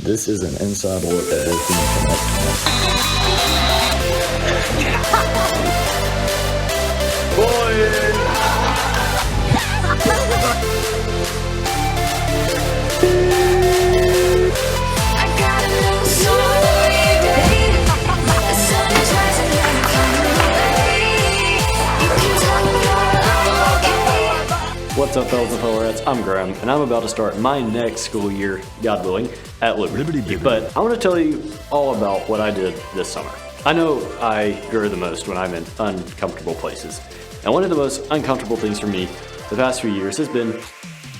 This is an inside look at working What's up, fellas and fellerettes? I'm Graham, and I'm about to start my next school year, Godwilling, at Liberty. But I want to tell you all about what I did this summer. I know I grow the most when I'm in uncomfortable places. And one of the most uncomfortable things for me the past few years has been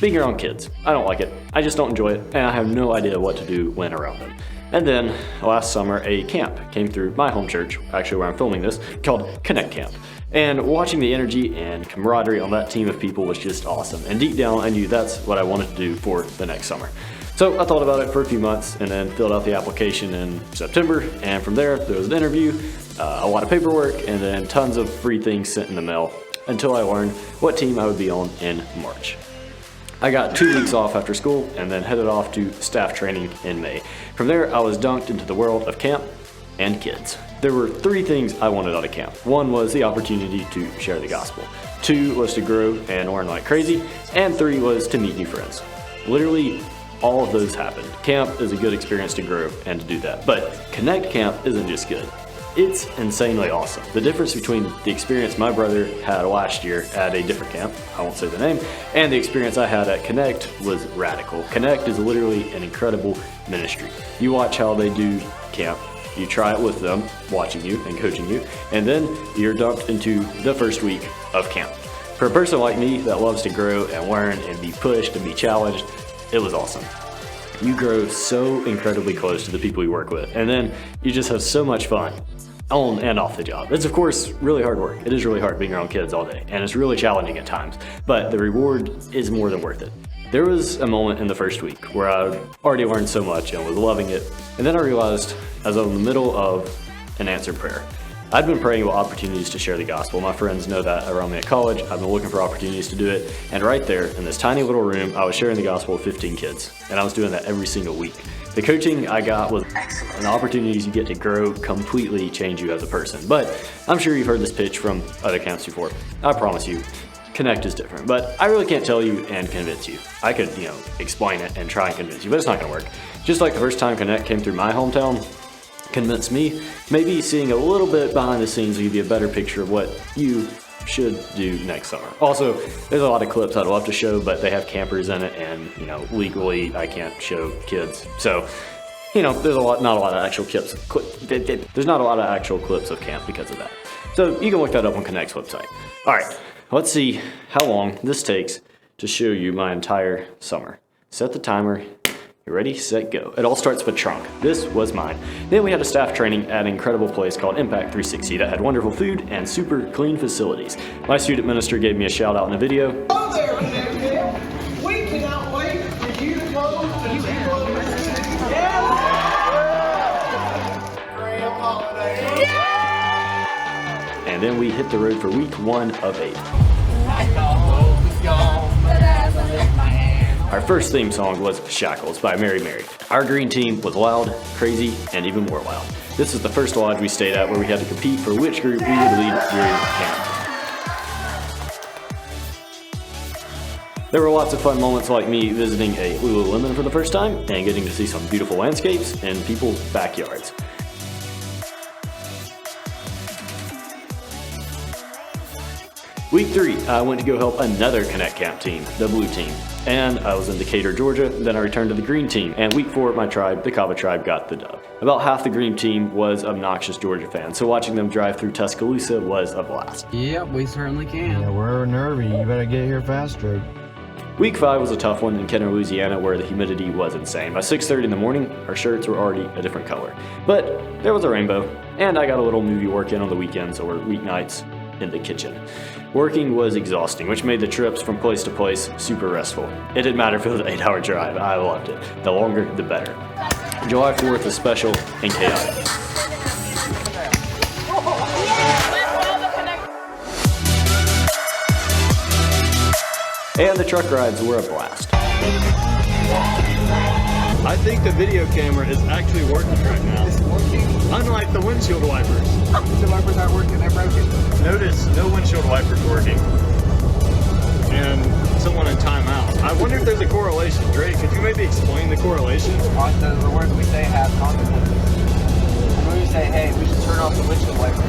being around kids. I don't like it. I just don't enjoy it, and I have no idea what to do when around them. And then last summer, a camp came through my home church, actually where I'm filming this, called Connect Camp. And watching the energy and camaraderie on that team of people was just awesome. And deep down, I knew that's what I wanted to do for the next summer. So I thought about it for a few months and then filled out the application in September. And from there was an interview, a lot of paperwork, and then tons of free things sent in the mail until I learned what team I would be on in March. I got 2 weeks off after school and then headed off to staff training in May. From there, I was dunked into the world of camp and kids. There were 3 things I wanted out of camp. 1 was the opportunity to share the gospel. 2 was to grow and learn like crazy. And 3 was to meet new friends. Literally, all of those happened. Camp is a good experience to grow and to do that. But Connect Camp isn't just good. It's insanely awesome. The difference between the experience my brother had last year at a different camp, I won't say the name, and the experience I had at Connect was radical. Connect is literally an incredible ministry. You watch how they do camp, you try it with them, watching you and coaching you, and then you're dumped into the first week of camp. For a person like me that loves to grow and learn and be pushed and be challenged, it was awesome. You grow so incredibly close to the people you work with, and then you just have so much fun on and off the job. It's of course really hard work. It is really hard being around kids all day, and it's really challenging at times, but the reward is more than worth it. There was a moment in the first week where I already learned so much and was loving it, and then I realized as I was in the middle of an answered prayer. I'd been praying about opportunities to share the gospel. My friends know that around me at college. I've been looking for opportunities to do it, and right there in this tiny little room, I was sharing the gospel with 15 kids, and I was doing that every single week. The coaching I got was excellent, and the opportunities you get to grow completely change you as a person. But I'm sure you've heard this pitch from other camps before. I promise you, Connect is different, but I really can't tell you and convince you. I could, explain it and try and convince you, but it's not gonna work. Just like the first time Connect came through my hometown, convinced me, maybe seeing a little bit behind the scenes will give you a better picture of what you should do next summer. Also, there's a lot of clips I'd love to show, but they have campers in it, and legally I can't show kids. So, there's not a lot of actual clips. There's not a lot of actual clips of camp because of that. So you can look that up on Connect's website. All right, let's see how long this takes to show you my entire summer. Set the timer. You ready, set, go. It all starts with trunk. This was mine. Then we had a staff training at an incredible place called Impact 360 that had wonderful food and super clean facilities. My student minister gave me a shout out in a video. Hello there, Connect. We cannot wait for you to go to Graham Holliday. And then we hit the road for week 1 of 8. Our first theme song was Shackles by Mary Mary. Our green team was loud, crazy, and even more loud. This was the first lodge we stayed at where we had to compete for which group we would lead during camp. There were lots of fun moments like me visiting a Lululemon for the first time and getting to see some beautiful landscapes in people's backyards. Week 3, I went to go help another Connect Camp team, the blue team. And I was in Decatur, Georgia, then I returned to the green team. And week 4, my tribe, the Kava tribe, got the dub. About half the green team was obnoxious Georgia fans, so watching them drive through Tuscaloosa was a blast. Yep, we certainly can. Yeah, we're nervy. You better get here faster. Week 5 was a tough one in Kenner, Louisiana, where the humidity was insane. By 6:30 in the morning, our shirts were already a different color. But there was a rainbow, and I got a little movie work in on the weekends or weeknights in the kitchen. Working was exhausting, which made the trips from place to place super restful. It didn't matter if it was an 8-hour drive, I loved it. The longer, the better. July 4th was special and chaotic. And the truck rides were a blast. I think the video camera is actually working right now. It's working. Unlike the windshield wipers. The wipers aren't working, they're broken. Notice no windshield wipers working. And someone in timeout. I wonder if there's a correlation. Drake, could you maybe explain the correlation? The words we say have consequences. When we say, hey, we should turn off the windshield wipers,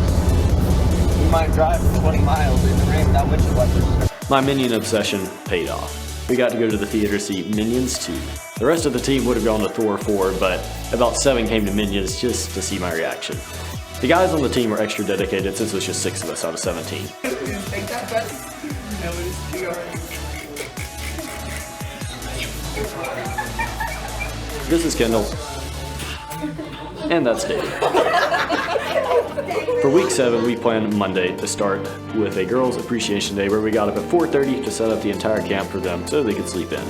we might drive for 20 miles in the rain without windshield wipers. My Minion obsession paid off. We got to go to the theater to see Minions 2. The rest of the team would have gone to Thor 4, but about 7 came to Minions just to see my reaction. The guys on the team were extra dedicated since it was just 6 of us out of 17. This is Kendall. And that's David. For week 7, we planned Monday to start with a girls' appreciation day where we got up at 4:30 to set up the entire camp for them so they could sleep in.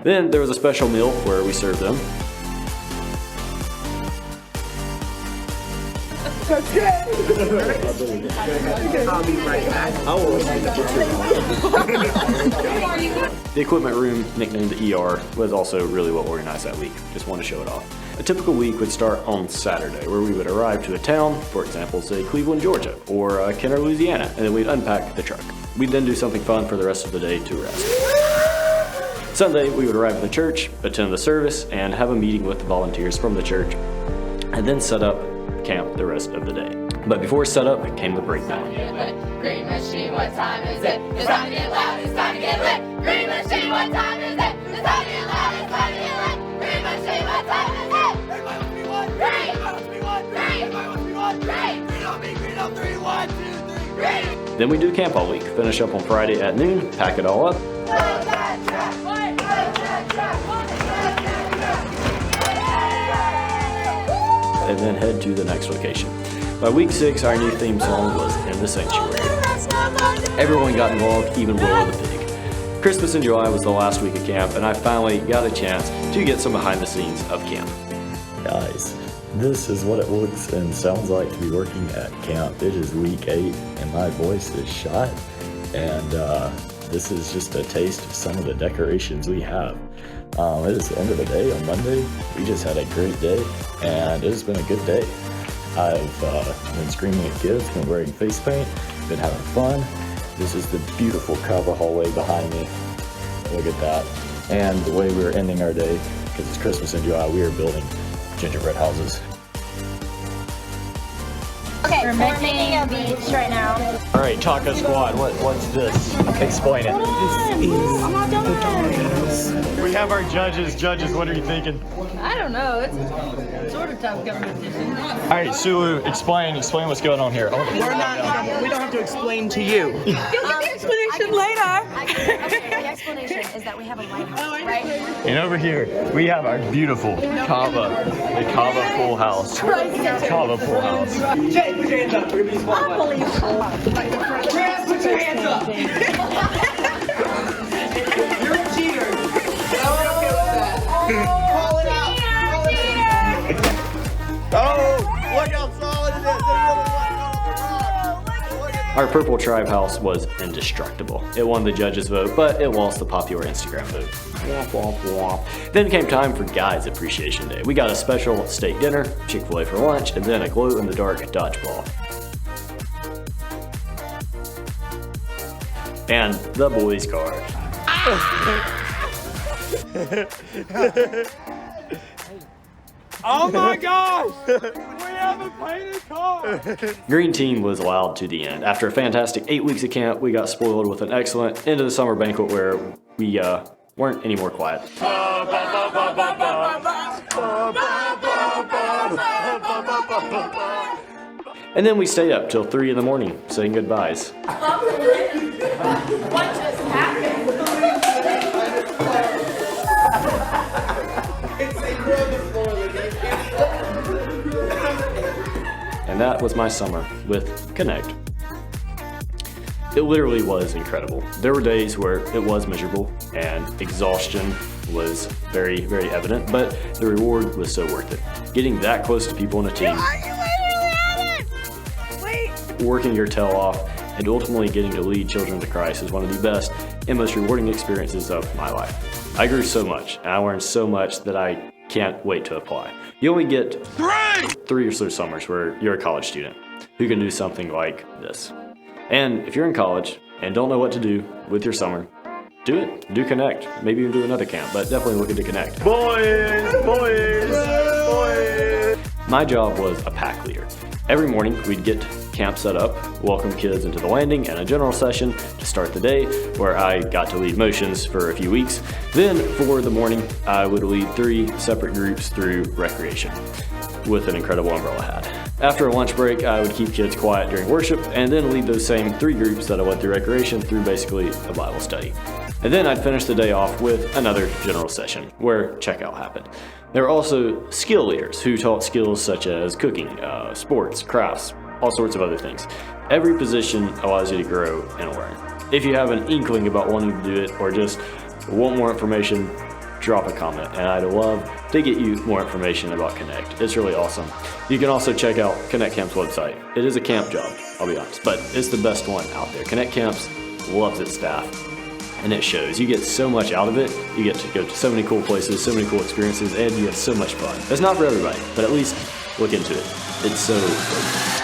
Then there was a special meal where we served them. The equipment room, nicknamed the ER, was also really well organized that week. Just wanted to show it off. A typical week would start on Saturday, where we would arrive to a town, for example, say Cleveland, Georgia, or Kenner, Louisiana, and then we'd unpack the truck. We'd then do something fun for the rest of the day to rest. Sunday, we would arrive at the church, attend the service, and have a meeting with the volunteers from the church, and then set up camp the rest of the day. But before setup came the breakdown. Green machine, what time is it? It's time to get loud, it's time to get lit. Green machine, what time is it? It's time to get loud, it's time to get lit. Green machine, what time is it? Everybody wants to be one. Green. Everybody wants to be one. Green. Everybody wants to be one. Green. Green on me, green on 3, 1, 2, 3, green. Then we do camp all week. Finish up on Friday at noon, pack it all up. And then head to the next location. By week 6, our new theme song was In the Sanctuary. Everyone got involved, even Willow the pig. Christmas in July was the last week of camp, and I finally got a chance to get some behind the scenes of camp. Guys, this is what it looks and sounds like to be working at camp. It is week 8 and my voice is shot, and this is just a taste of some of the decorations we have. It is the end of the day on Monday. We just had a great day, and it has been a good day. I've been screaming at kids, been wearing face paint, been having fun. This is the beautiful cover hallway behind me. Look at that. And the way we're ending our day, because it's Christmas in July, we are building gingerbread houses. Okay, we're making a beach right now. All right, Taco Squad, what's this? Explain it. I'm not done with We have our judges. Judges, what are you thinking? I don't know. It's sort of tough competition. All right, Sulu, explain what's going on here. We don't have to explain to you. You'll get the explanation later. The explanation is that we have a lighthouse, right? And over here, we have our beautiful Kava, the Kava Full House. Kava Full House. Jay, put your hands up. We're going to be small. Chris, put your hands up. You're a cheater. I'm okay with that. Call it out. Oh, look how solid it is. Our purple tribe house was indestructible. It won the judges' vote, but it lost the popular Instagram vote. Womp, womp, womp. Then came time for Guys Appreciation Day. We got a special steak dinner, Chick-fil-A for lunch, and then a glow-in-the-dark dodgeball. And the boys' car. Oh my gosh! We have a painted car! Green Team was allowed to the end. After a fantastic 8 weeks of camp, we got spoiled with an excellent end of the summer banquet where we weren't any more quiet. And then we stayed up till 3 in the morning saying goodbyes. What just happened? And that was my summer with Connect. It literally was incredible. There were days where it was miserable and exhaustion was very, very evident, but the reward was so worth it. Getting that close to people in a team, working your tail off, and ultimately getting to lead children to Christ is one of the best and most rewarding experiences of my life. I grew so much, and I learned so much that I can't wait to apply. You only get 3 or so summers where you're a college student who can do something like this. And if you're in college and don't know what to do with your summer, do it. Do Connect. Maybe even do another camp, but definitely look into Connect. Boys! My job was a pack leader. Every morning, we'd get camp set up, welcome kids into the landing, and a general session to start the day, where I got to lead motions for a few weeks. Then, for the morning, I would lead 3 separate groups through recreation with an incredible umbrella hat. After a lunch break, I would keep kids quiet during worship, and then lead those same 3 groups that I led through recreation through basically a Bible study. And then I'd finish the day off with another general session, where checkout happened. There were also skill leaders who taught skills such as cooking, sports, crafts, all sorts of other things. Every position allows you to grow and learn. If you have an inkling about wanting to do it or just want more information, drop a comment, and I'd love to get you more information about Connect. It's really awesome. You can also check out Connect Camp's website. It is a camp job, I'll be honest, but it's the best one out there. Connect Camps loves its staff, and it shows. You get so much out of it. You get to go to so many cool places, so many cool experiences, and you have so much fun. It's not for everybody, but at least look into it. It's so fun.